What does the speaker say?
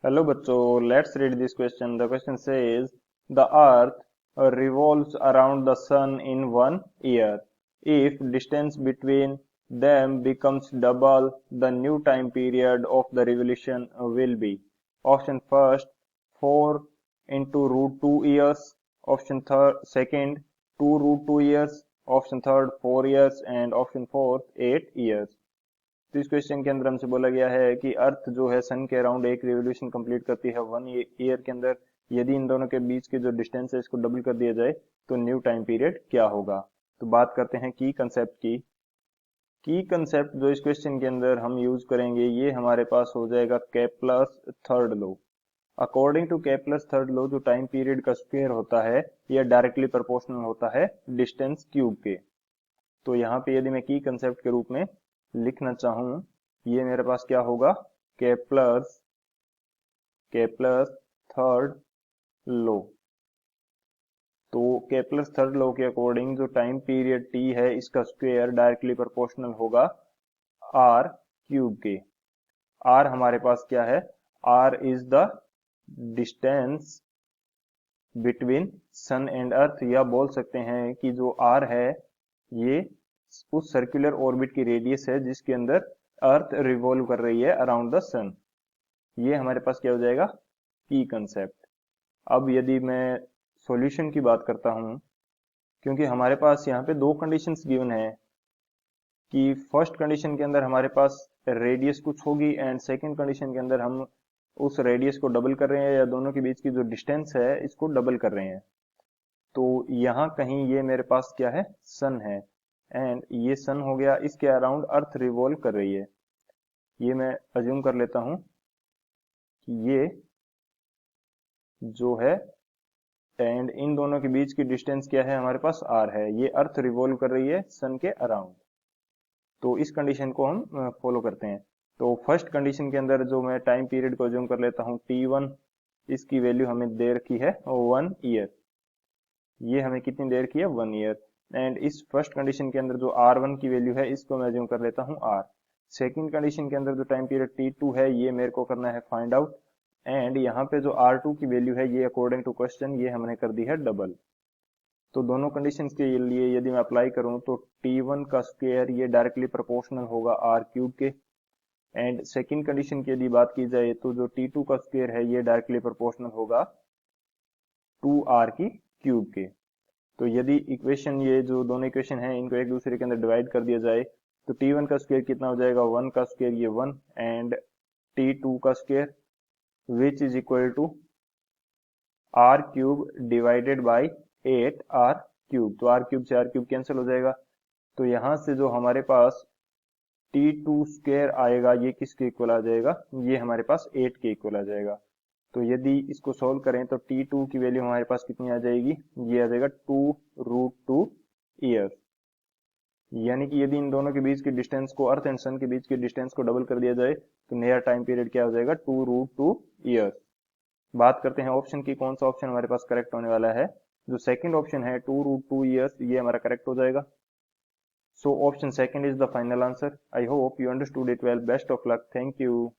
Hello बच्चों, let's read this question. The question says the earth revolves around the sun in 1 year. If distance between them becomes double, the new time period of the revolution will be option first 4 into root 2 years, option third second 2 root 2 years, option third 4 years and option fourth 8 years. तो इस question के अंदर हमसे बोला गया है कि अर्थ जो है सन के अराउंड एक रिवोल्यूशन कंप्लीट करती है 1 ईयर के अंदर। यदि इन दोनों के बीच के जो डिस्टेंस है इसको डबल कर दिया जाए तो न्यू टाइम पीरियड क्या होगा। तो बात करते हैं की कंसेप्ट जो इस क्वेश्चन के अंदर हम यूज करेंगे ये हमारे पास हो जाएगा Kepler's third law. According to Kepler's third law जो टाइम पीरियड का स्क्वायर होता है यह डायरेक्टली प्रोपोर्शनल होता है डिस्टेंस क्यूब के। तो यहाँ पे यदि मैं की कंसेप्ट के रूप में लिखना चाहूं, ये मेरे पास क्या होगा, केप्लर्स केप्लर्स थर्ड लॉ। तो केप्लर्स थर्ड लॉ के अकॉर्डिंग जो टाइम पीरियड टी है इसका स्क्वायर डायरेक्टली प्रोपोर्शनल होगा आर क्यूब के। आर हमारे पास क्या है, R is the distance between sun and earth, या बोल सकते हैं कि जो आर है ये उस सर्कुलर ऑर्बिट की रेडियस है जिसके अंदर अर्थ रिवॉल्व कर रही है अराउंड द सन। ये हमारे पास क्या हो जाएगा, की कंसेप्ट। अब यदि मैं सॉल्यूशन की बात करता हूं, क्योंकि हमारे पास यहाँ पे दो कंडीशंस गिवन है कि फर्स्ट कंडीशन के अंदर हमारे पास रेडियस कुछ होगी एंड सेकंड कंडीशन के अंदर हम उस रेडियस को डबल कर रहे हैं या दोनों के बीच की जो डिस्टेंस है इसको डबल कर रहे हैं। तो यहाँ कहीं ये मेरे पास क्या है, सन है एंड ये सन हो गया, इसके अराउंड अर्थ रिवॉल्व कर रही है। ये मैं अज्यूम कर लेता हूं कि ये जो है एंड इन दोनों के बीच की डिस्टेंस क्या है, हमारे पास आर है, ये अर्थ रिवॉल्व कर रही है सन के अराउंड। तो इस कंडीशन को हम फॉलो करते हैं। तो फर्स्ट कंडीशन के अंदर जो मैं टाइम पीरियड को अज्यूम कर लेता हूँ T1, इसकी वैल्यू हमें दे रखी है 1 ईयर। ये हमें कितनी देर की है, 1 ईयर। एंड इस फर्स्ट कंडीशन के अंदर जो R1 की वैल्यू है इसको मैं अज्यूम कर लेता हूँ R। सेकंड कंडीशन के अंदर जो टाइम पीरियड T2 है ये मेरे को करना है फाइंड आउट, एंड यहाँ पे जो R2 की वैल्यू है ये अकॉर्डिंग टू क्वेश्चन ये हमने कर दी है डबल। तो दोनों कंडीशंस के लिए यदि मैं अप्लाई करूं तो T1 का स्क्वायर ये डायरेक्टली प्रोपोर्शनल होगा R क्यूब के, एंड सेकंड कंडीशन की यदि बात की जाए तो जो T2 का स्क्वायर है ये डायरेक्टली प्रोपोर्शनल होगा 2R की क्यूब के। तो यदि इक्वेशन, ये जो दोनों इक्वेशन है इनको एक दूसरे के अंदर डिवाइड कर दिया जाए तो T1 का स्क्वायर कितना हो जाएगा, 1 का स्क्वायर ये 1 एंड T2 का square which is equal to R cube divided by 8R cube. तो आर क्यूब से आर क्यूब कैंसिल हो जाएगा। तो यहां से जो हमारे पास T2 स्क्वायर आएगा ये किसके इक्वल आ जाएगा, ये हमारे पास 8 के इक्वल आ जाएगा। तो यदि इसको सोल्व करें तो T2 की वैल्यू हमारे पास कितनी आ जाएगी, ये आ जाएगा 2√2 ईयर। यानी कि यदि इन दोनों के बीच की डिस्टेंस को, अर्थ एंड सन के बीच की डिस्टेंस को डबल कर दिया जाए तो नया टाइम पीरियड क्या हो जाएगा, 2√2 ईयर। बात करते हैं ऑप्शन की, कौन सा ऑप्शन हमारे पास करेक्ट होने वाला है। जो सेकंड ऑप्शन है 2√2 ईयर्स ये हमारा करेक्ट हो जाएगा। So option second is the final answer. I hope you understood it well. Best of luck. Thank you.